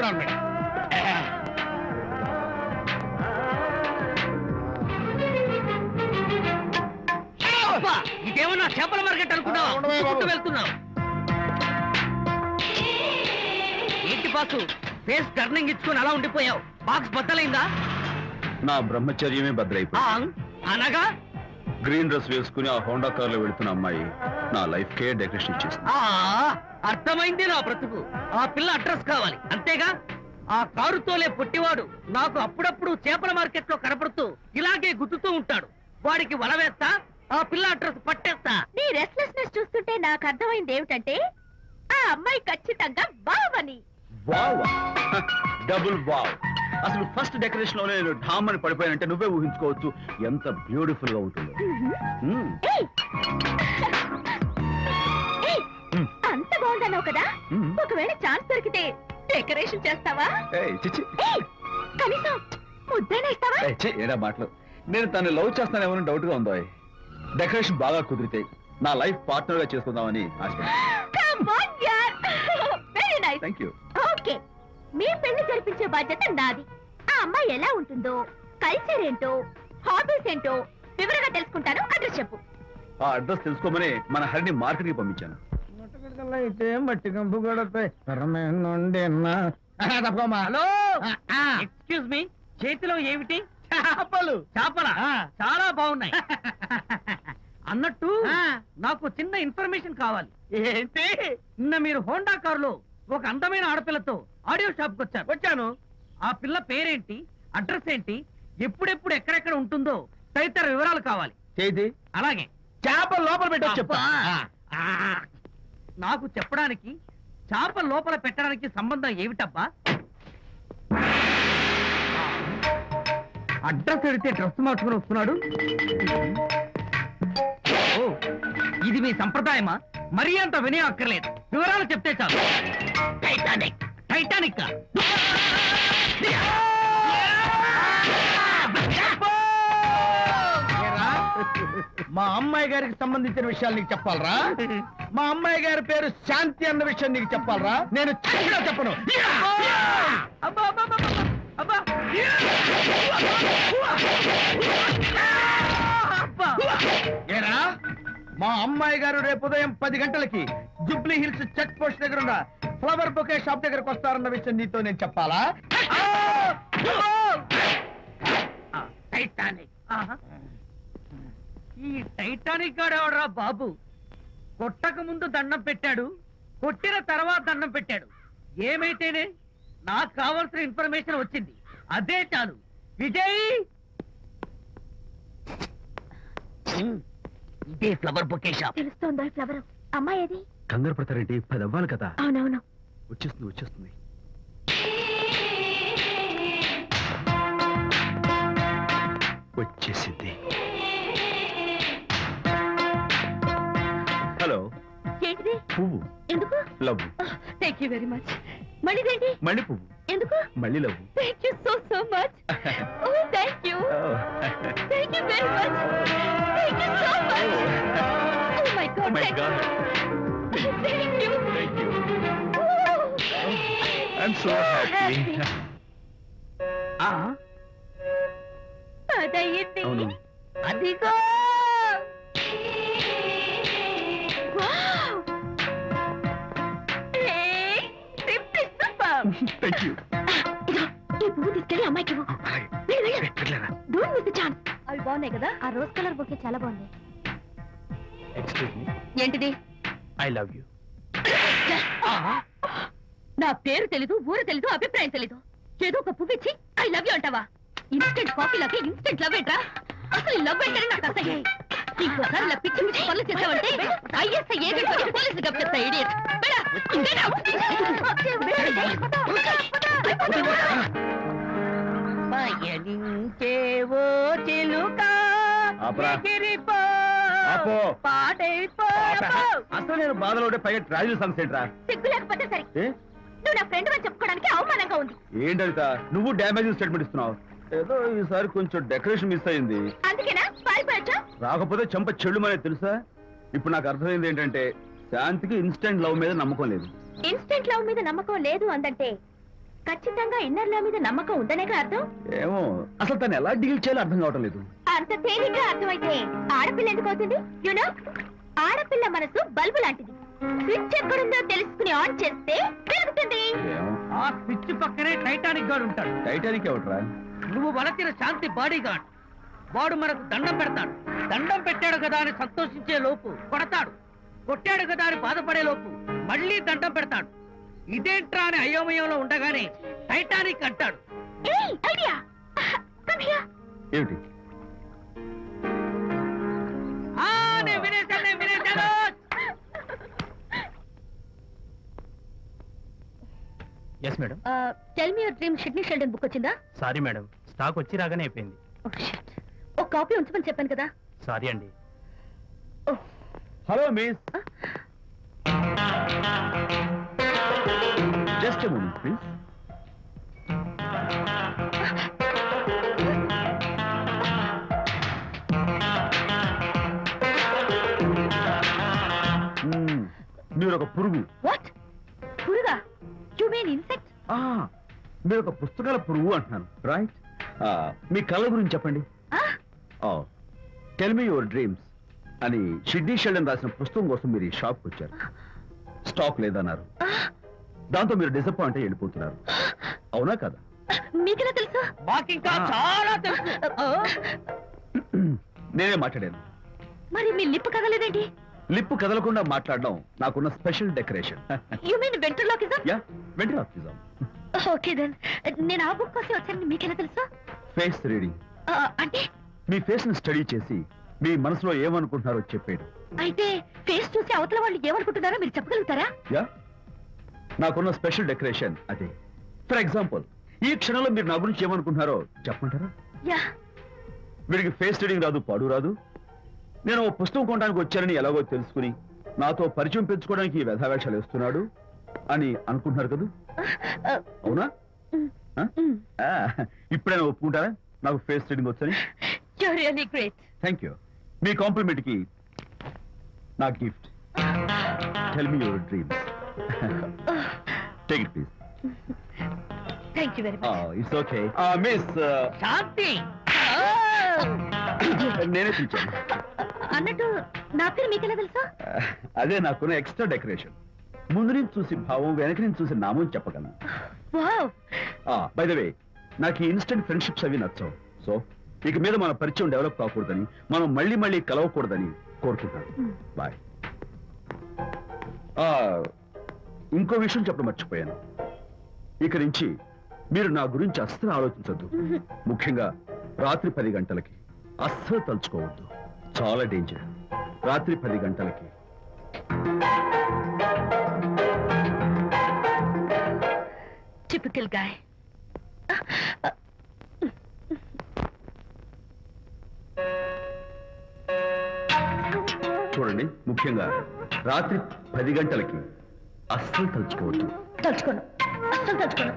Government. ఇదేమన్నా చేపల market అనుకున్నావా? వెళ్తున్నావు ఏంటి బాసు? ఫేస్ టర్నింగ్ ఇచ్చుకుని అలా ఉండిపోయావు. బాక్స్ బద్దలైందా? నా బ్రహ్మచర్యమే భద్రైపోయింది. అనగా గ్రీన్ డ్రెస్ వేసుకుని ఆ హోండా కార్ లో వెళ్తున్న అమ్మాయి నా లైఫ్ కే డెకరేషన్ ఇచ్చేసింది. అర్థమైంది నా బ్రతుకు. ఆ పిల్ల అడ్రస్ కావాలి అంతేగా? ఆ కారుతోలే పొట్టివాడు నాకు అప్పుడప్పుడు చేపల మార్కెట్ లో కనపడుతూ ఇలాగే గుద్దుతూ ఉంటాడు. వాడికి వల వేస్తా, ఆ పిల్ల అడ్రస్ పట్టేస్తా. నీ రెస్ట్లెస్నెస్ చూస్తుంటే నాకు అర్థమైంది ఏమిటంటే ఆ అమ్మాయి ఖచ్చితంగా బావని. Wow, double wow. అసలు ఫస్ట్ డెకరేషన్ లో నేను ఢామ్ అని పడిపోయానంటే నువ్వే ఊహించుకోవచ్చు ఎంత బ్యూటిఫుల్ గా ఉంటుందో. అంత బాగుందన్నావు కదా, ఒకవేళ ఛాన్స్ దొరికితే డెకరేషన్ చేస్తావా? కనీసం ముద్దైనా ఇస్తావా? ఏడా మాటలు. నేను తను లవ్ చేస్తానేమో డౌట్ గా ఉందో. డెకరేషన్ బాగా కుదిరితే నా లైఫ్ పార్ట్నర్ గా చేసుకుందామని ఓకే, మీ పెళ్లి జరిపించే బాధ్యత నాది. ఆ అమ్మాయి ఎలా ఉంటుందో, కల్చర్ ఏంటో, హాబీస్ ఏంటో వివరంగా తెలుసుకుంటాను. అడ్రస్ చెప్పు. ఆ అడ్రస్ తెలుసుకోమని మన హరిని మార్కెట్ కి పంపించాను. అయితే మట్టి కంపు కూడా హలో, ఎక్స్క్యూజ్ మీ, చేతిలో ఏమిటి? చేపలు. చేపలా? చాలా బాగున్నాయి. అన్నట్టు నాకు చిన్న ఇన్ఫర్మేషన్ కావాలి. ఏంటి? నిన్న మీరు హోండా కారులో ఒక అందమైన ఆడపిల్లతో ఆడియో షాప్ కు వచ్చాను. ఆ పిల్ల పేరేంటి, అడ్రస్ ఏంటి, ఎప్పుడెప్పుడు ఎక్కడెక్కడ ఉంటుందో తదితర వివరాలు కావాలి. చేతి అలాగే. చేప లోపల పెట్టు చెప్తా. నాకు చెప్పడానికి చేప లోపల పెట్టడానికి సంబంధం ఏమిటబ్బా? అడ్రస్ అడిగితే డ్రెస్ మార్చుకుని వస్తున్నాడు. ఓ, ఇది మీ సంప్రదాయమా? మరీ అంత వినయం అక్కర్లేదు, వివరాలు చెప్తే చాలు. టైటానిక్. టైటానిక్ మా అమ్మాయి గారికి సంబంధించిన విషయాలు నీకు చెప్పాలరా? మా అమ్మాయి గారి పేరు శాంతి అన్న విషయం నీకు చెప్పాలరా? నేను చెప్పను. ఏరా, మా అమ్మాయి గారు రేపు ఉదయం 10 గంటలకి జుబ్లీ హిల్స్ చెక్ పోస్ట్ దగ్గర ఉన్న ఫ్లవర్ బొకే షాప్ దగ్గరకు వస్తారన్న విషయం నీతో నేను చెప్పాలా? టైటానిక్. ఈ టైటానిక్ గాడెవడరా బాబు? కొట్టక ముందు దండం పెట్టాడు, కొట్టిన తర్వాత దండం పెట్టాడు. ఏమైతేనే నాకు కావాల్సిన ఇన్ఫర్మేషన్ వచ్చింది, అదే చాలు. విజయ్, ఇదే ఫ్లవర్ బొకే షాప్. తెలుస్తోందా ఫ్లవర్? అమ్మాయి ఏది? కంగారు పడతారేంటి? 10 అవ్వాలి కదా. అవునవును, వచ్చేస్తుంది. వచ్చేసింది. హలో. ఏంటిది? పువ్వు. ఎందుకు? Love. Thank you very much. మళ్ళీదేంటి? మళ్ళీ పువ్వు. ఎందుకు? మళ్ళీ love. Thank you so much. Oh thank you. Thank you very much. Thank you so much. Oh my God. Thank you. I'm so happy. అదయ్యింది. అవును. అదిగో. Thank you. ఈ పువ్వు తీసుకెళ్ళి అమ్మాయికి ఇవ్వు. Don't miss the chance. అవి బాగున్నాయి కదా? ఆ రోజ్ కలర్ బొకే చాలా బాగుంది. Excuse me. ఏంటిది? I love you. నా పేరు తెలీదు, ఊరు తెలీదు, అభిప్రాయం తెలీదు. ఏదో ఒక పువ్వు ఇచ్చి ఐ లవ్ యూ అంటావా? ఇన్స్టెంట్ కాఫీ లాగే ఇన్స్టెంట్ లవ్ ఏంట్రా? అసలు లవ్ ఏంటని నాకు అసహ్యం. ఇంకోసారి ఇలా పిచ్చి పిచ్చి పనులు చేసావంటే ఐఎస్ఐ ఏజెంట్ వచ్చి పోలీసులు గప్పిస్తా. ఇడియట్. పయనించేవో చిలుక అసలు నేను బాధలో ఉంటే పైగా ట్రాజెడీ సాంగ్స్ ఏంట్రా? సిగ్గు లేకపోతే సరే. నువ్వు నా ఫ్రెండ్ అని చెప్పుకోవడానికి అవమానంగా ఉంది. ఏంటంట నువ్వు డ్యామేజింగ్ స్టేట్మెంట్ ఇస్తున్నావు? ఏదో ఈసారి కొంచెం డెకరేషన్ మిస్ అయింది. అందుకేనా పారిపోయొచ్చా? రాకపోతే చెంప చెల్లుమనే తెలుసా? ఇప్పుడు నాకు అర్థమైంది ఏంటంటే శాంతికి ఇన్స్టెంట్ లవ్ మీద నమ్మకం లేదు. ఇన్స్టెంట్ లవ్ మీద నమ్మకం లేదు అందంటే ఖచ్చితంగా ఇన్నర్ లా మీద నమ్మకం ఉందనేగా అర్థం. ఏమో అసలు తను ఎలా డీల్ చేయాలో అర్థం కావటం లేదు. అంత తేలిగ్గా అర్థమైతే ఆడపిల్ల ఎందుకు అవుతుంది? యునో, ఆడపిల్ల మనసు బల్బు లాంటిది. స్విచ్ ఎక్కడుందో తెలుసుకుని ఆన్ చేస్తే పెరుగుతుంది. ఏమో ఆ స్విచ్ పక్కనే టైటానిక్ గార్డ్ ఉంటాడు. టైటానిక్ ఎవట్రా? నువ్వు వలచిన శాంతి బాడీ గార్డ్. వాడు మనకు దండం పెడతాడు. దండం పెట్టాడు కదా అని సంతోషించే లోపు కొడతాడు. కొట్టాడు కదా అని బాధపడే లోపు మళ్ళీ దండం పెడతాడు. ఇదేంట్రా అని అయోమయంలో ఉండగానే టైటానిక్ అంటాడు. ఏయ్, ఐడియా. Come here. ఏమిటి? నేను వినేశాను. Yes madam. Tell me your dream Sidney Sheldon book వచ్చిందా? సారీ మేడం, స్టాక్ వచ్చి రాగానే అయిపోయింది. Oh, shit. ఒక కాపీ ఉంచమని చెప్పాను కదా. సారీ అండి. Hello miss, just a moment please. మీరు ఒక పురుగు. వాట్? పురుగా? You mean insect? మీరు ఒక పుస్తకాల పురుగు అంటున్నాను, రైట్? మీ కళ గురించి చెప్పండి. టెల్ మీ యువర్ డ్రీమ్స్ అని షిడ్నీ షెల్డన్ రాసిన పుస్తకం కోసం మీరు ఈ షాప్కి వచ్చారు. స్టాక్ లేదన్నారు. దాంతో మీరు డిసప్పాయింట్ అయ్యి వెళ్ళిపోతున్నారు. అవునా కదా? మీకెలా తెలుసు? మాకింకా చాలా తెలుసు. నేనే మాట్లాడాను. మరి మీ లిప్ కదలేదేంటి? లిప్పు కదలకుండా మాట్లాడడం నాకున్న special decoration. You mean ventriloquism? Yeah, ventriloquism. Okay then. నేను ఆ బుక్ కోసం వచ్చానని మీకెలా తెలుసు? Face reading. అంటే మీ ఫేస్ ని స్టడీ చేసి మీ మనసులో ఏమనుకుంటున్నారో చెప్పేది. అయితే ఫేస్ చూసి అవతల వాళ్ళు ఏమనుకుంటున్నారో మీరు చెప్పగలుగుతారా? యా, నాకున్న స్పెషల్ డెకరేషన్ అదే. ఫర్ ఎగ్జాంపుల్, ఈ క్షణంలో మీరు నా గురించి ఏమనుకుంటున్నారో చెప్పమంటారా? యా. వీడికి ఫేస్ రీడింగ్ రాదు, పాడు రాదు. నేను ఓ పుస్తకం కొనడానికి వచ్చానని ఎలాగో తెలుసుకుని నాతో పరిచయం పెంచుకోవడానికి ఈ వ్యధావేషాలు వేస్తున్నాడు అని అనుకుంటున్నారు కదా? అవునా? ఇప్పుడైనా ఒప్పుకుంటారా నాకు ఫేస్ రీడింగ్ వచ్చని? You really great. Thank you. మీ కాంప్లిమెంట్ కి నా గిఫ్ట్. Tell me your dreams. Take it please. Thank you very much. It's okay. Miss Shanti. నేనే పిలిచాను. అన్నట్టు నా పేరు మీకెలా తెలుసా? అదే నాకున్న ఎక్స్ట్రా డెకరేషన్. ముందు నుంచి చూసి భావం, వెనక నుంచి చూసి నామం చెప్పగలను. వావ్. బై ద వే, నాకు ఇన్స్టెంట్ ఫ్రెండ్షిప్స్ అవి నచ్చవు. సో ఇక మీద మన పరిచయం డెవలప్ కాకూడదని, మనం మళ్ళీ మళ్ళీ కలవకూడదని కోరుకుంటాను. బాయ్. ఇంకో విషయం చెప్పడం మర్చిపోయాను. ఇక నుంచి మీరు నా గురించి అస్సలు ఆలోచించొద్దు. ముఖ్యంగా రాత్రి 10 గంటలకి అస్సలు తలుచుకోవద్దు. చాలా డేంజర్. రాత్రి 10 గంటలకి. Typical guy. చూడండి, ముఖ్యంగా రాత్రి 10 గంటలకి అస్సలు తలుచుకోవద్దు. తలుచుకోను, అస్సలు తలుచుకోను.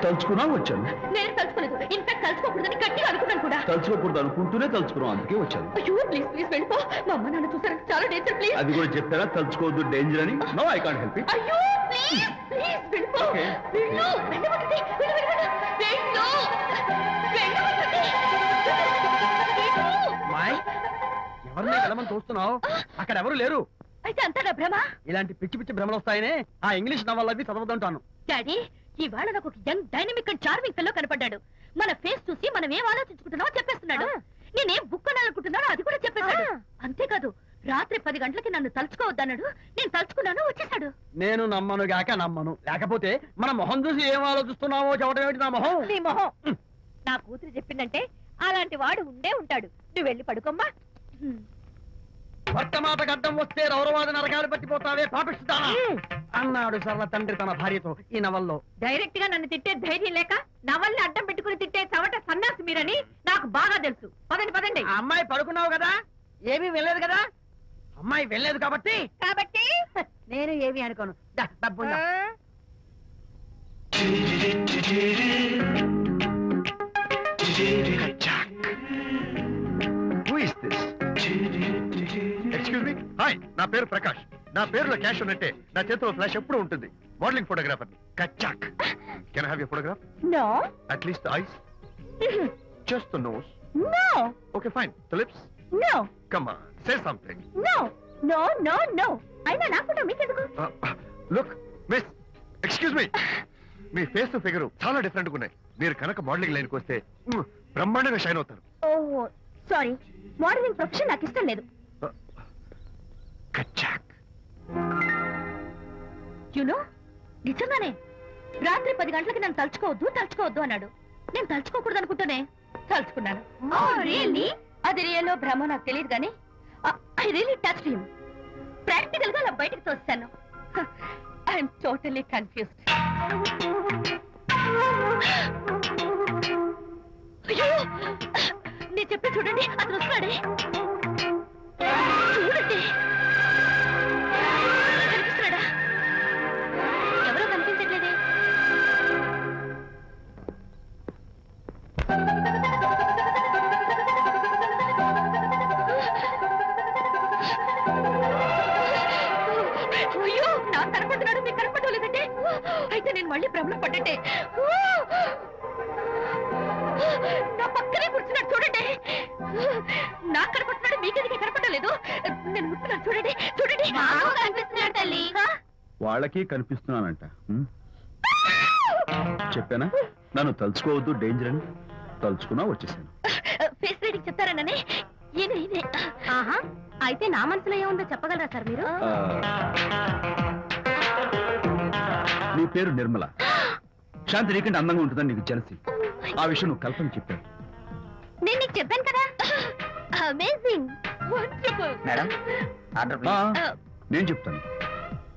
తలుచుకున్నా వచ్చాను. నేను తలుచుకోలేదు. ఇన్ఫాక్ట్ తలుచుకోకూడదని గట్టిగా అనుకున్నాను కూడా. తలుచుకోకూడదు అనుకుంటూనే తలుచుకున్నాం, అందుకే వచ్చాను. అయ్యో ప్లీజ్ ప్లీజ్ వెళ్ళిపో. మా అమ్మ నాన్న చూసారు, చాలా డేంజర్. ప్లీజ్. అది కూడా చెప్పారా తలుచుకోవద్దు డేంజర్ అని? No, I can't help it. అయ్యో ప్లీజ్ ప్లీజ్ వెళ్ళిపో. Okay. వెళ్ళు, వెళ్ళవద్దండి. వెళ్ళు, వెళ్ళు, వెళ్ళు. వెళ్ళు. వెళ్ళవద్దండి. వెళ్ళు. మాయ్, ఎవరిని వెళ్ళమని చూస్తున్నావు? అక్కడ ఎవరు లేరు. అయితే అంతా నా భ్రమ? ఇలాంటి పిచ్చి పిచ్చి భ్రమలు వస్తాయనే ఆ ఇంగ్లీష్ నవల్ అవి చదవదంటాను. డాడీ, ఇవాళ నాకు ఒక young dynamic and charming pillow కనపడ్డాడు. మన ఫేస్ చూసి మనం ఏం ఆలోచించుకుంటున్నామో చెప్పేస్తున్నాడు. నేనేం బుక్ అనాలనుకుంటున్నానో అది కూడా చెప్పేశాడు. అంతేకాదు, రాత్రి 10 గంటలకి నన్ను తలుచుకోవద్దన్నాడు. నేను తలుచుకున్నాను, వచ్చేసాడు. నేను నమ్మను గాక నమ్మను. లేకపోతే మన మొహం చూసి ఏం ఆలోచిస్తున్నావో చెప్పడం ఏమిటి నా మొహం? నీ మొహం. నా కూతురు చెప్పిందంటే అలాంటి వాడు ఉండే ఉంటాడు. నువ్వు వెళ్ళి పడుకోమ్మా. వర్తమాట గడ్డం వస్తే రౌరవాద నరకాలు పట్టిపోతావే పాపిస్తానా అన్నాడు సరళ తండ్రి తన భార్యతో ఈ నవల్లో. డైరెక్ట్ గా నన్ను తిట్టే ధైర్యం లేక నవల్ని అడ్డం పెట్టుకుని తిట్టే చవట సన్నాసి మీరని నాకు బాగా తెలుసు. పదండి పదండి. ఆ అమ్మాయి పడుకున్నావు కదా, ఏమీ వెళ్ళలేదు కదా. అమ్మాయి వెళ్ళలేదు కాబట్టి కాబట్టి నేను ఏమీ అనుకోను. దా, డబ్బు ఉందా? హాయ్, నా పేరు ప్రకాష్. నా పేరులో క్యాష్ ఉన్నట్టే నా చేతిలో ఫ్లాష్ ఎప్పుడూ ఉంటుంది. మోడలింగ్ ఫోటోగ్రాఫర్ కచ్చాక్. Can have you photograph? No at least eyes, just the nose. No okay fine. The lips. No come on, say something. No no no no అయినా నా ఫోటో మీకెందుకు? Look miss, excuse me. మీ face figure చాలా different గా ఉన్నాయి. మీరు కనుక modelling లైన్కి వస్తే బ్రహ్మాండంగా షైన్ అవుతారు. ఓహో సారీ, మోడలింగ్ ప్రొఫెషన్ నాకు ఇష్టం లేదు. కచ్చాక్. యునో నిజంగానే రాత్రి 10 గంటలకి నన్ను తలుచుకోవద్దు అన్నాడు. నేను తలుచుకోకూడదు అనుకుంటూనే తలుచుకున్నాను. అది రియల్లో భ్రమ నాకు తెలియదు కానీ I really touch him. Practical గా అలా బయటకు తోస్తాను. I'm totally confused. అయ్యో నేను చెప్పి చూడండి, అతను వస్తున్నాడే. చూడండి, కనిపిస్తున్నాడా? ఎవరో కనిపించట్లేదే. అయ్యో నాకు కనపడుతున్నాడు, మీకు కనపడలేదంటే అయితే నేను మళ్ళీ భ్రమలో పడ్డంటే. నా పక్కనే కూర్చున్నాడు చూడండి. నాకు కనపడుతున్నాడు, మీకెందుకు కనపడలేదు? నేను ముట్టున్నాను చూడండి, చూడండి కనిపిస్తున్నాడు తల్లి. వాళ్ళకి కనిపిస్తున్నానంట. చెప్పానా నన్ను తలుచుకోవద్దు, డేంజర్ అని. తలుచుకున్నా వచ్చేసాను. ఫేస్ రీడింగ్ చెప్తారననే. ఆహా, అయితే నా మనసులో ఏముందో చెప్పగలరా సార్ మీరు? నీ పేరు నిర్మల. శాంతి నీకంటే అందంగా ఉంటుందని నీకు తెలిసి ఆ విషయం నువ్వు కల్పన చెప్పాను. నేను నీకు చెప్పాను కదా. Amazing, wonderful. మేడం ఆర్డర్ ఆ, నేను చెప్తాను.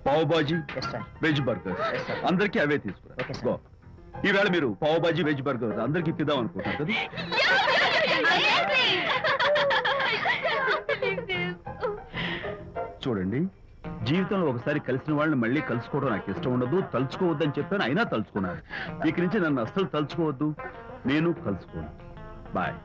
పావ్ బాజీ, వెజ్ బర్గర్ అందరికీ అవే తీసుకురా. Okay, sir. గో. ఈవేళ మీరు పావ్ బాజీ వెజ్ బర్గర్ అందరికీ ఇద్దాం అనుకుంటారు కదా. చూడండి, జీవితంలో ఒకసారి కలిసిన వాళ్ళని మళ్ళీ కలుసుకోవడం నాకు ఇష్టం ఉండదు. తలుచుకోవద్దని చెప్పాను, అయినా తలుచుకున్నారు. ఇక నుంచి నన్ను అస్సలు తలుచుకోవద్దు, నేను కలుసుకోను. బాయ్.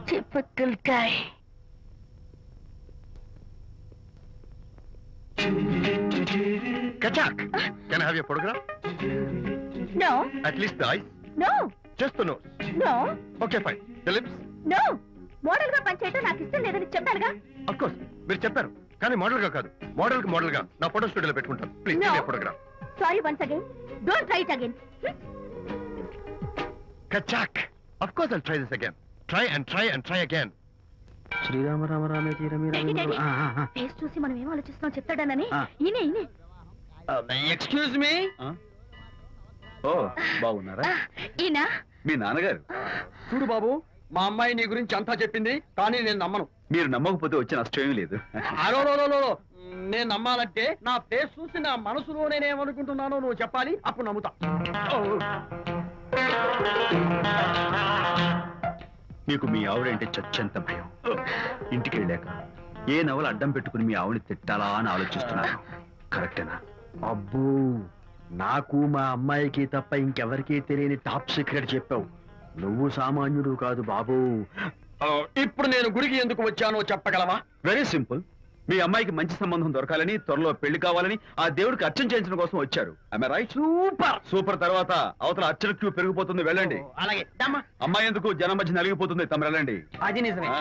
Typical guy. కచ్చాక్. Can have you photograph? No, at least the eyes, no, just the nose. no, okay fine. The lips. no. Model గా పనిచేయటం నాకు ఇష్టం లేదని చెప్పానుగా. అఫ్ కోర్స్ మీరు చెప్పారు, కానీ మోడల్ గా కాదు. మోడల్ కి మోడల్ గా నా ఫోటో స్టూడియోలో పెట్టుకుంటాను. Please No. Photograph. Sorry once again. Don't try it again. కచ్చాక్. Of course I'll try this again. Try and try and try again. శ్రీరామ రామ రామే తీరమి Daddy, daddy, ఫేస్ చూసి మనం ఏం ఆలోచిస్తున్నాం చెప్తాడనని. ఆ. ఈయనే. Excuse me. ఓ బాగున్నారా? ఈయన మీ నాన్నగారు. చూడు బాబు, మా అమ్మాయి నీ గురించి అంతా చెప్పింది, కానీ నేను నమ్మను. మీరు నమ్మకపోతే వచ్చే నష్టం ఏమీ లేదు. అలో నేను నమ్మాలంటే నా ఫేస్ చూసి నా మనసులో నేనేమనుకుంటున్నానో నువ్వు చెప్పాలి, అప్పుడు నమ్ముతా. మీకు మీ ఆవిడంటే చచ్చెంత భయం. ఇంటికి వెళ్ళాక ఏ నవల అడ్డం పెట్టుకుని మీ ఆవిడని తిట్టాలా అని ఆలోచిస్తున్నాను. కరెక్టేనా? అబ్బో, నాకు మా అమ్మాయికి తప్ప ఇంకెవరికీ తెలియని టాప్ సీక్రెట్ చెప్పావు. నువ్వు సామాన్యుడు కాదు బాబు. ఇప్పుడు నేను గుడికి ఎందుకు వచ్చానో చెప్పగలవా? Very simple. మీ అమ్మాయికి మంచి సంబంధం దొరకాలని, త్వరలో పెళ్లి కావాలని ఆ దేవుడికి అర్చన చేయించడం కోసం వచ్చారు. రైట్? సూపర్. సూపర్ తర్వాత అవతల అర్చన క్యూ పెరిగిపోతుంది, వెళ్ళండి. అలాగే దమ్మా. అమ్మాయి ఎందుకు జనం మధ్య నలిగిపోతుంది, తమ వెళ్ళండి. అది నిజమే. ఆ.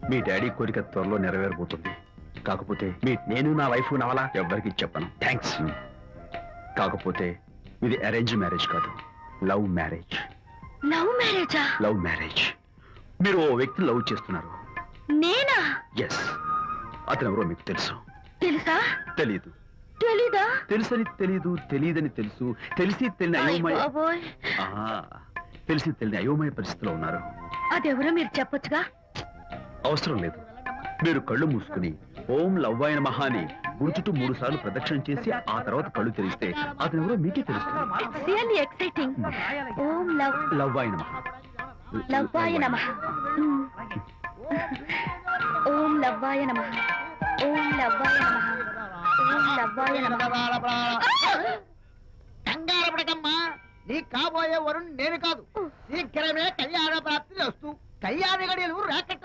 మీ డాడీ కోరిక త్వరలో నెరవేరబోతుంది. కాకపోతే నేను నా వైఫ్ నవలా ఎవ్వరికి చెప్పను. థ్యాంక్స్. కాకపోతే ఇది అరేంజ్ మ్యారేజ్ కాదు, లవ్ మ్యారేజ్. లవ్ మ్యారేజా? Love marriage. మీరు ఓ వ్యక్తిని లవ్ చేస్తున్నారు. నేనా? ఎస్. అతను ఎవరో మీకు తెలుసు. తెలుసా? తెలీదు. తెలీదా? తెలుసని తెలీదు, తెలియదని తెలుసు, తెలిసి తెలియని అయోమయ బాబోయ్, తెలిసి తెలియని అయోమయ పరిస్థితిలో ఉన్నారు. అదెవరో మీరు చెప్పొచ్చుగా. అవసరం లేదు. మీరు కళ్ళు మూసుకుని ఓం లవ్వాయ నమః అని గుడి చుట్టూ 3 సార్లు ప్రదక్షిణ చేసి ఆ తర్వాత కళ్ళు తెరిస్తే అతను ఎవరో మీకే తెలుస్తుంది. It's really exciting. ఓం లవ్వాయ నమః. లవ్వాయ నమః. ఓం లవ్వాయ నమః. ఓం లవ్వాయ నమః. ఓం లవ్వాయ నమః. కంగారు పడకమ్మా నీ కాబోయే వరుణ్ నేను కాదు శీఘ్రమే కళ్యాణ ప్రాప్తి వస్తూ కళ్యాణ గడియలు రాకెట్